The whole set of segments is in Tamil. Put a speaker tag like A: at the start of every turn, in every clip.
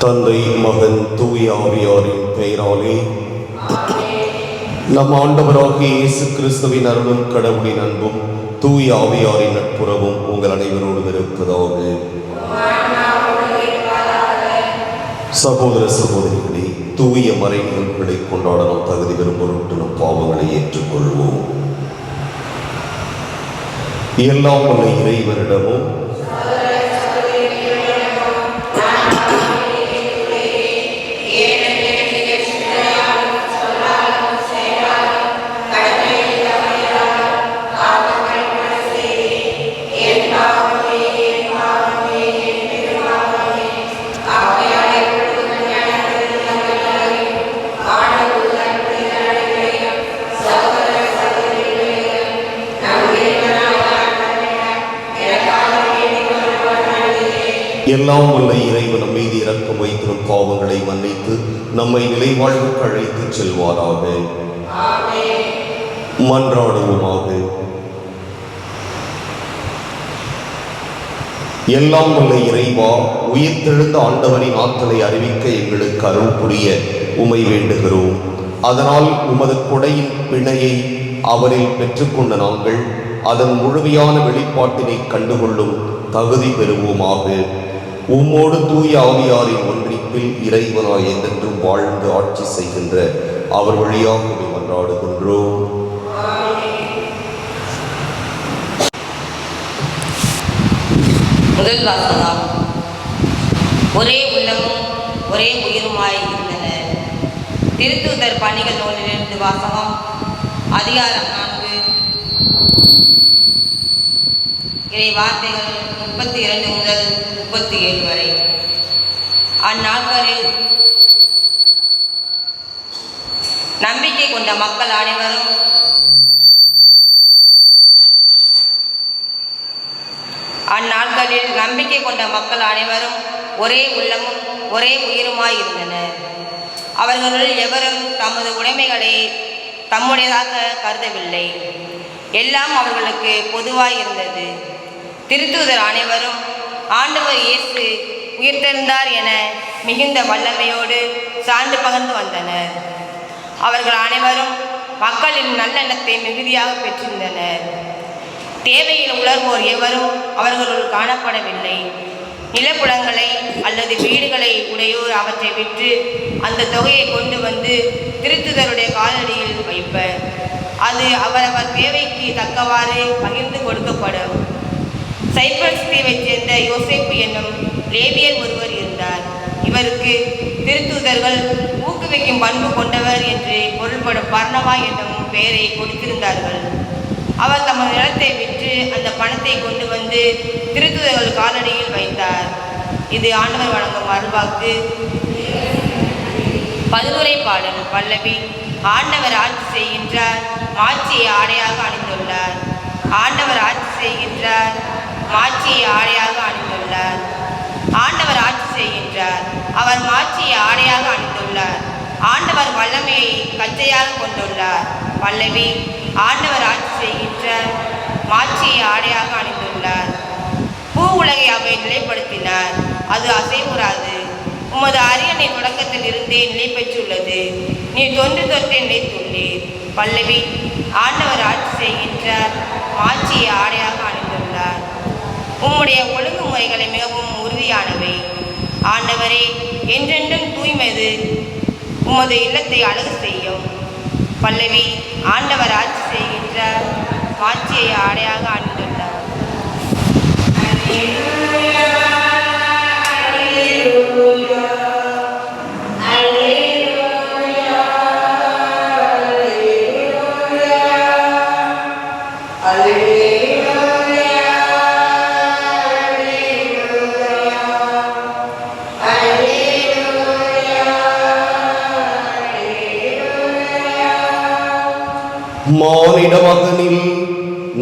A: தந்தை, மகன், தூய ஆவியாரின் பெயராலே நம் ஆண்டவராகிய இயேசு கிறிஸ்துவின் அருளும் கடவுளின் அன்பும் தூய ஆவியாரின் நட்புறவும் உங்கள் அனைவரோடும் இருப்பதாக. சகோதர சகோதரிகளே, தூய மறை நிகழ்வுகளை கொண்டாட நாம் தகுதி பெறும் பொருட்டு நம் பாவங்களை ஏற்றுக்கொள்வோம். எல்லாம் உள்ள இறைவனிடமும் எல்லாம் வல்ல இறைவன் நம் மீது இரக்கம் வைத்து நம் பாவங்களை மன்னித்து நம்மை நிலைவாழ்வுக்கு அழைத்து செல்வாராக. மன்றாடுவோமாக. எல்லாம் வல்ல இறைவா, உயிர்த்தெழுந்த ஆண்டவரின் ஆற்றலை அறிவிக்க எங்களுக்கு அருள் புரிய உமை வேண்டுகிறோம். அதனால் உமது கொடையின் பிணையை அவரில் பெற்றுக்கொண்ட நாங்கள் அதன் முழுமையான வெளிப்பாட்டினை கண்டுகொள்ளும் தகுதி பெறுவோமாக. உம்மோடு தூய ஆவியாரின் ஒன்றிப்பில் இறைவனாய் என்றென்றும் வாழ்ந்து ஆட்சி செய்கின்ற அவர் வழியாக மன்றாடுகின்றோம்.
B: முதல் வாசகம். ஒரே உள்ளமும் ஒரே உயிருமாய் இருந்தனர். திருத்தூதர் பணிகள் நூலிலிருந்து வாசகம். அதிகாரம் 4, இறை வார்த்தைகள் 32 முதல் 37 வரை. அந்நாட்களில் நம்பிக்கை கொண்ட மக்கள் அனைவரும் ஒரே உள்ளமும் ஒரே உயிருமாய் இருந்தனர். அவர்களுள் எவரும் தமது உடைமைகளை தம்முடையதாக கருதவில்லை. எல்லாம் அவர்களுக்கு பொதுவாய் இருந்தது. திருத்தூதர் அனைவரும் ஆண்டவர் இயேசு உயிர்த்தெழுந்தார் என மிகுந்த வல்லமையோடு சான்று பகர்ந்து வந்தனர். அவர்கள் அனைவரும் மக்களின் நல்லெண்ணத்தை மிகுதியாக பெற்றிருந்தனர். தேவையில் உணர்வோர் எவரும் அவர்களுள் காணப்படவில்லை. நிலப்புலங்களை அல்லது வீடுகளை உடையோர் அவற்றை விற்று அந்த தொகையை கொண்டு வந்து திருத்துதருடைய காலடியில் வைப்பர். அது அவரவர் தேவைக்கு தக்கவாறு பகிர்ந்து கொடுக்கப்படும். சைப்ரஸ் தீவைச் சேர்ந்த யோசேப்பு என்னும் லேவியர் ஒருவர் இருந்தார். இவருக்கு திருத்தூதர்கள் ஊக்குவிக்கும் பண்பு கொண்டவர் என்று பொருள்படும் பர்னவா என்னும் பெயரை கொடுத்திருந்தார்கள். அவர் தமது நிலத்தை விற்று அந்த பணத்தை கொண்டு வந்து திருத்தூதர்கள் காலடியில் வைத்தார். இது ஆண்டவர் வழங்கும் அருள்வாக்கு. பதிலுரை பாடல் பல்லவி. ஆண்டவர் ஆட்சி செய்கின்றார், மாட்சியை ஆடையாக அணிந்துள்ளார். ஆண்டவர் ஆட்சி செய்கின்றார், மாட்சியை ஆடையாக அணிந்துள்ளார். ஆண்டவர் ஆட்சி செய்கின்றார், அவர் மாட்சியை ஆடையாக அணிந்துள்ளார். ஆண்டவர் வல்லமையை கச்சையாக கொண்டுள்ளார். பல்லவி. ஆண்டவர் ஆட்சி செய்கின்றார், மாட்சியை ஆடையாக அணிந்துள்ளார். பூ உலகை அவை நிலைப்படுத்தினார், அது அசைவுறாது. உமது அரியணை தொடக்கத்தில் இருந்தே நிலை பெற்றுள்ளது. நீ தொன்று தொற்றே நிலைத்துள்ளீர். பல்லவி. ஆண்டவர் ஆட்சி செய்கின்றார், மாட்சியை ஆடையாக அணிந்துள்ளார். உம்முடைய ஒழுங்குமுறைகளை மிகவும் உறுதியானவை. ஆண்டவரே, என்றென்றும் தூய்மைது. உமது இல்லத்தை அழகு செய்யும். பல்லவி. ஆண்டவர் ஆட்சி செய்கின்றார், மாட்சியை ஆடையாக அணிந்துள்ளார்.
A: மானிட மகனில்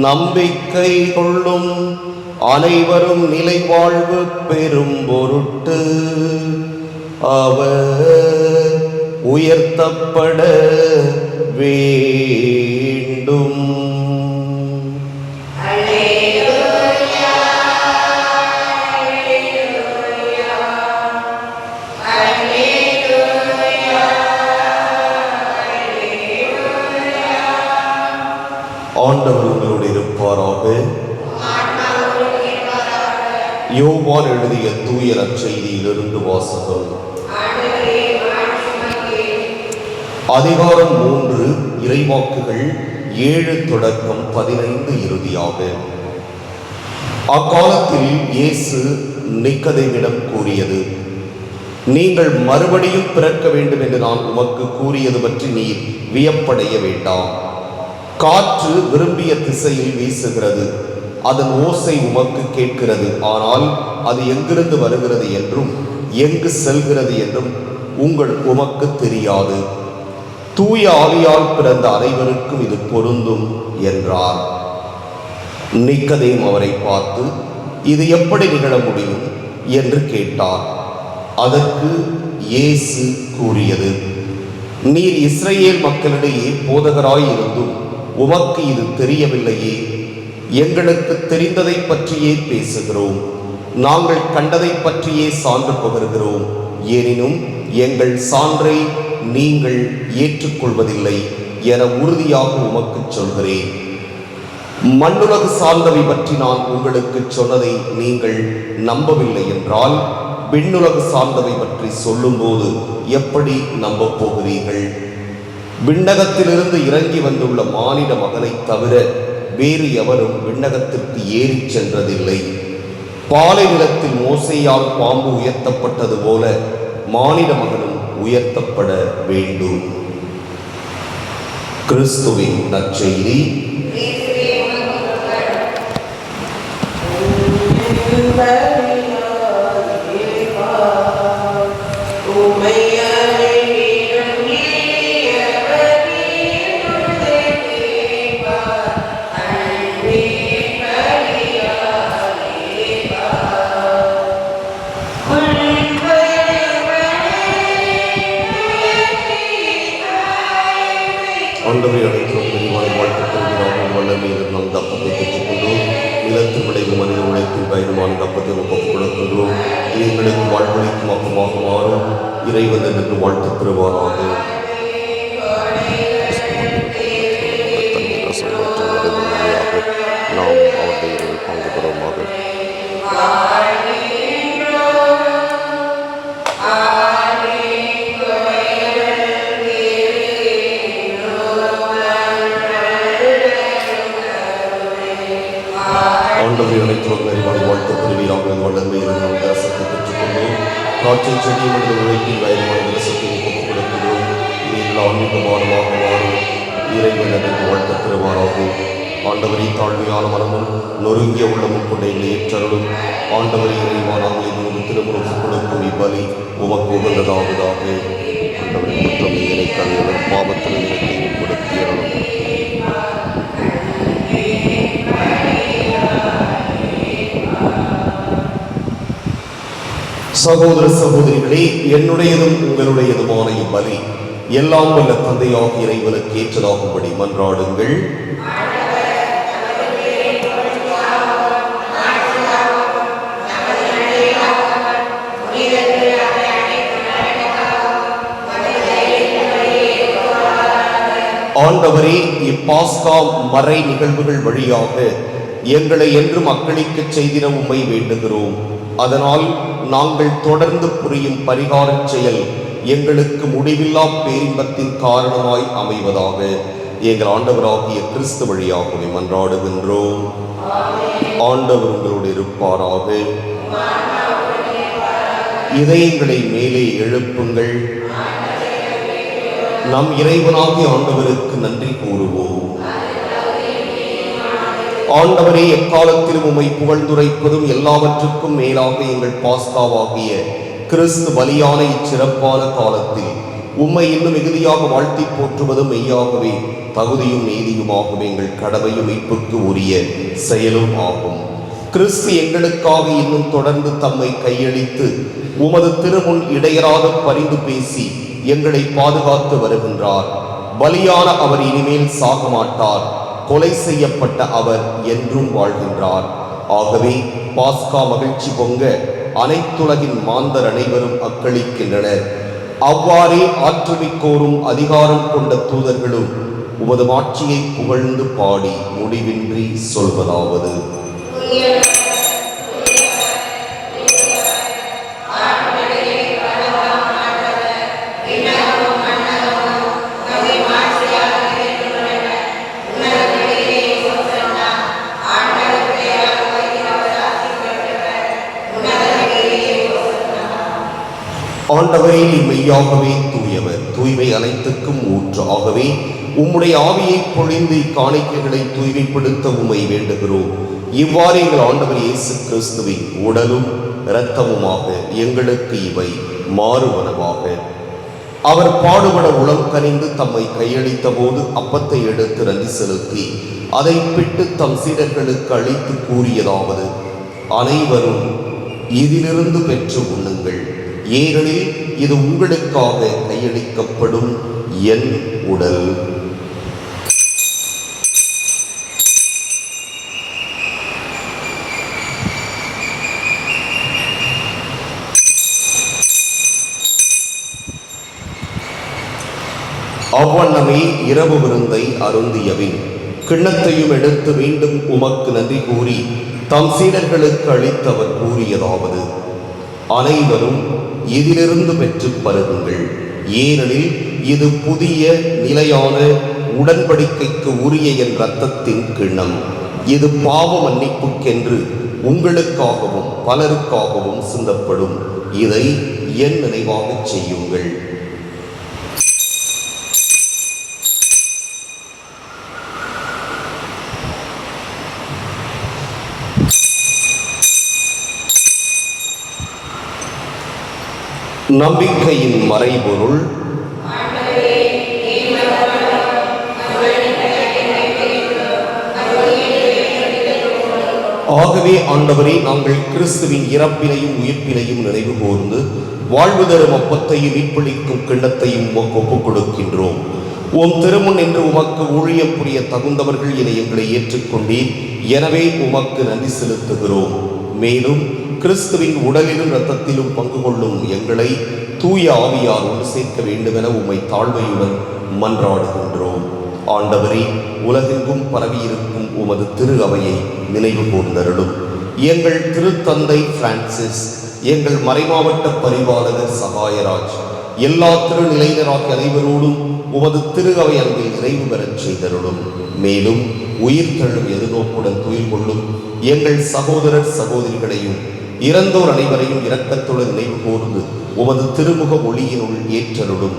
A: நம்பிக்கை கொள்ளும் அனைவரும் நிலை வாழ்வு பெறும் பொருட்டு அவர் உயர்த்தப்பட வேண்டும். ஆண்டவர் உங்களோடு இருப்பாராக. யோவான் எழுதிய தூய நற்செய்தியிலிருந்து வாசகம். அதிகாரம் 3, இறைவாக்குகள் 7 தொடக்கம் 15 இறுதியாக. அக்காலத்தில் இயேசு நிக்கதேமிடம் கூறியது, நீங்கள் மறுபடியும் பிறக்க வேண்டும் என்று நான் உமக்கு கூறியது பற்றி நீர் வியப்படைய வேண்டாம். காற்று விரும்பிய திசையில் வீசுகிறது, அதன் ஓசை உமக்கு கேட்கிறது, ஆனால் அது எங்கிருந்து வருகிறது என்றும் எங்கு செல்கிறது என்றும் உமக்கு தெரியாது. தூய ஆவியால் பிறந்த அனைவருக்கும் இது பொருந்தும் என்றார். நிக்கதேம் அவரை பார்த்து, இது எப்படி நிகழ முடியும் என்று கேட்டார். அதற்கு இயேசு கூறியது, நீர் இஸ்ரவேல் மக்களிடையே போதகராய் இருந்தும் உமக்கு இது தெரியவில்லையே. எங்களுக்கு தெரிந்ததை பற்றியே பேசுகிறோம், நாங்கள் கண்டதை பற்றியே சான்று பகர்கிறோம். எனினும் எங்கள் சான்றை நீங்கள் ஏற்றுக்கொள்வதில்லை என உறுதியாக உமக்கு சொல்கிறேன். மண்ணுலகு சார்ந்தவை பற்றி நான் உங்களுக்கு சொன்னதை நீங்கள் நம்பவில்லை என்றால் விண்ணுலகு சார்ந்தவை பற்றி சொல்லும்போது எப்படி நம்ப போகிறீர்கள்? விண்ணகத்திலிருந்து இறங்கி வந்துள்ள மானிட மகனை தவிர வேறு எவரும் விண்ணகத்திற்கு ஏறி சென்றதில்லை. பாலை நிலத்தில் மோசேயால் பாம்பு உயர்த்தப்பட்டது போல மானிட மகனும் உயர்த்தப்பட வேண்டும். கிறிஸ்துவின் நற்செய்தி. ஆண்டவரை அனைத்தும் விரிவான வாழ்த்துக்கிறாக வல்லமையில் நாம் தப்பத்தை பெற்றுக்கொண்டோம். நிலத்தில் விளைவு மனித உழைப்பில் பயணமான தப்பத்தை ஒப்புக் கொடுக்கின்றோம். எங்களுக்கு வாழ்வழிக்கும் அப்பமாக மாறும் இறைவன் என்று வாழ்த்து பெறுவாராக. நாம் அவருடைய பங்கு பெறுவோமாக. ஆண்டவரை அனைத்தும் அறிவான வாழ்த்து பெறுவீராக. வல்லமையில் நாம் தரிசனத்தை பெற்றுக்கொண்டோம். காற்றை செடி மனித உழைப்பில் பயணமான தரிசனத்தை ஒப்புக் கொடுக்கிறோம். நீங்கள் ஆன்மீகமானமாக மாறும் இறைவன் என்று வாழ்த்து பெறுவாராகும். ஆண்டவரை தாழ்மையான மனமும் நொறுங்கிய உள்ளமும் கொண்ட எங்களை ஏற்றருளும். ஆண்டவரை இறைவானாக இது திருமுறை கொடுக்கும் இப்பலி உமக்கு உகந்ததாவதாக. ஆண்டவரை குற்றம் இறைக்கணும் பாவத்தில் நிலத்தை உட்படுத்தியறணும். சகோதர சகோதரிகளே, என்னுடையதும் உங்களுடையதுமான இப்பலி எல்லாம் வல்ல தந்தையாக இறைவனுக்கு ஏற்றதாகும்படி மன்றாடுங்கள். ஆண்டவரே, இப்பாஸ்கா மறை நிகழ்வுகள் வழியாக எங்களை என்றும் அக்களிக்க செய்திட உம்மை வேண்டுகிறோம். அதனால் நாங்கள் தொடர்ந்து புரியும் பரிகார செயல் எங்களுக்கு முடிவில்லா பேரின்பத்தின் காரணமாய் அமைவதாக. எங்கள் ஆண்டவராகிய கிறிஸ்து வழியாகவே மன்றாடுகின்றோம். ஆண்டவர் உங்களோடு இருப்பாராக. இதயங்களை மேலே எழுப்புங்கள். நம் இறைவனாகிய ஆண்டவருக்கு நன்றி கூறுவோம். ஆண்டவரே, எக்காலத்திலும் உம்மை புகழ்ந்துரைப்பதும் எல்லாவற்றுக்கும் மேலாக எங்கள் பாஸ்காவாகிய கிறிஸ்து பலியான இச்சிறப்பான காலத்தில் உம்மை இன்னும் மிகுதியாக வாழ்த்தி போற்றுவதும் மெய்யாகவே தகுதியும் நீதியுமாகும் எங்கள் கடமையும் மீட்புக்கு உரிய செயலும் ஆகும். கிறிஸ்து எங்களுக்காக இன்னும் தொடர்ந்து தம்மை கையளித்து உமது திருமுன் இடையராத பரிந்து பேசி எங்களை பாதுகாத்து வருகின்றார். பலியான அவர் இனிமேல் சாக மாட்டார். கொலை செய்யப்பட்ட அவர் என்றும் வாழ்கின்றார். ஆகவே பாஸ்கா மகிழ்ச்சி பொங்க அனைத்துலகின் மாந்தர் அனைவரும் அக்களிக்கின்றனர். அவ்வாறே ஆற்றுமிக்கோரும் அதிகாரம் கொண்ட தூதர்களும் உமது மாட்சியை புகழ்ந்து பாடி முடிவின்றி சொல்வதாவது: ஆண்டவரே, நீர் மெய்யாகவே தூயவர், தூய்மை அனைத்துக்கும் ஊற்று. ஆகவே உம்முடைய ஆவியை பொழிந்து இக்காணிக்கைகளை தூய்மைப்படுத்த உம்மை வேண்டுகிறோம். இவ்வாறு எங்கள் ஆண்டவர் இயேசு கிறிஸ்துவின் உடலும் இரத்தமுமாக எங்களுக்கு இவை மாறுவனவாக. அவர் பாடுபட உளம் கனிந்து தம்மை கையளித்த போது அப்பத்தை எடுத்து நன்றி செலுத்தி அதை பிட்டு தம் சீடர்களுக்கு அளித்து கூறியதாவது: அனைவரும் இதிலிருந்து பெற்று உண்ணுங்கள், ஏனெனில் இது உங்களுக்காக கையளிக்கப்படும் என் உடல். அவ்வண்ணமே இரவு விருந்தை அருந்தியபின் கிண்ணத்தையும் எடுத்து மீண்டும் உமக்கு நன்றி கூறி தம் சீடர்களுக்கு அளித்தவர் கூறியதாவது: அனைவரும் இதிலிருந்து பெற்று பருகுங்கள், ஏனெனில் இது புதிய நிலையான உடன்படிக்கைக்கு உரிய என் இரத்தத்தின் கிண்ணம். இது பாவ மன்னிப்புக்கென்று உங்களுக்காகவும் பலருக்காகவும் சிந்தப்படும். இதை என் நினைவாகச் செய்யுங்கள். நம்பிக்கையின் மறைபொருள். ஆகவே ஆண்டவரே, நாங்கள் கிறிஸ்துவின் இறப்பினையும் உயிர்ப்பினையும் நினைவு கூர்ந்து வாழ்வு தரும் அப்பத்தையும் மீட்பளிக்கும் கிண்ணத்தையும் உமக்கு ஒப்புக் கொடுக்கின்றோம். உம் திருமுன் என்று உமக்கு ஊழியம் புரிய தகுந்தவர்கள் என எங்களை ஏற்றுக்கொண்டீர். எனவே உமக்கு நன்றி செலுத்துகிறோம். மேலும் கிறிஸ்துவின் உடலிலும் இரத்தத்திலும் பங்கு கொள்ளும் எங்களை தூய ஆவியாரோடு சேர்க்க வேண்டுமென உம்மை தாழ்மையுடன் மன்றாடுகின்றோம். ஆண்டவரே, உலகெங்கும் பரவியிருக்கும் உமது திரு அவையை நினைவு கூர்ந்தருளும். எங்கள் திருத்தந்தை பிரான்சிஸ், எங்கள் மறைமாவட்ட பரிபாலகர் சகாயராஜ், எல்லா திருநிலையினராகிய அனைவரோடும் உமது திரு அவை அன்பில் நிறைவு பெறச் செய்தருளும். மேலும் உயிர் தழும் எதிர்நோக்குடன் துயில் கொள்ளும் எங்கள் சகோதரர் சகோதரிகளையும் இறந்தோர் அனைவரையும் இரக்கத்துடன் நினைவு கூர்ந்து உமது திருமுக ஒளியினுள் ஏற்றருளும்.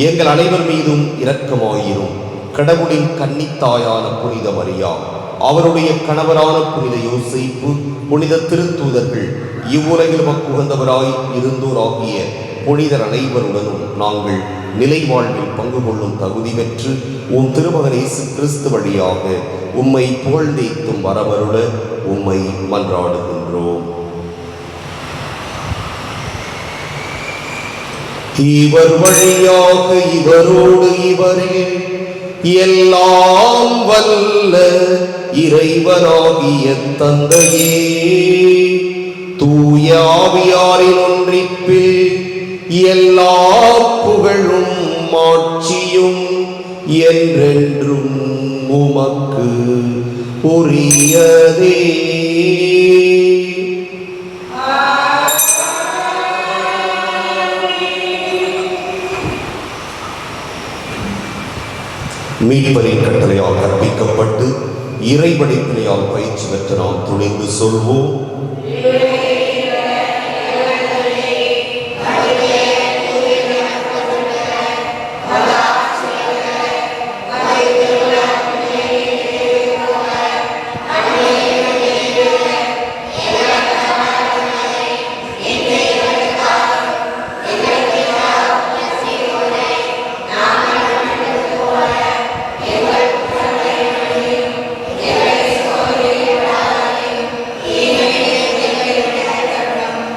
A: எங்கள் அனைவர் மீதும் இரக்கமாயிரும். கடவுளின் கன்னித்தாயான புனித மரியா, அவருடைய கணவரான புனித யோசேப்பு, புனித திருத்தூதர்கள், இவ்வுலகில் மக்குகந்தவராய் இருந்தோராகிய புனிதர் அனைவருடனும் நாங்கள் நிலை வாழ்வில் பங்கு கொள்ளும் தகுதி பெற்று உம் திருமகன் இயேசு கிறிஸ்து வழியாக உம்மை புகழ்ந்தேத்தும் வரவருட உம்மை மன்றாடுகின்றோம். இவர் வழியாக இவரோடு இவரில் எல்லாம் வல்ல இறைவனாகிய தந்தையே, தூய ஆவியாரின் ஒன்றிப்பில் எல்லா புகழும் மாட்சியும் என்றென்றும் உமக்கு உரியதே. மீட்பரின் கட்டளையால் கற்பிக்கப்பட்டு இறைபடைப்பினையால் பயிற்சி பெற்ற நாம் துணிந்து சொல்வோம்: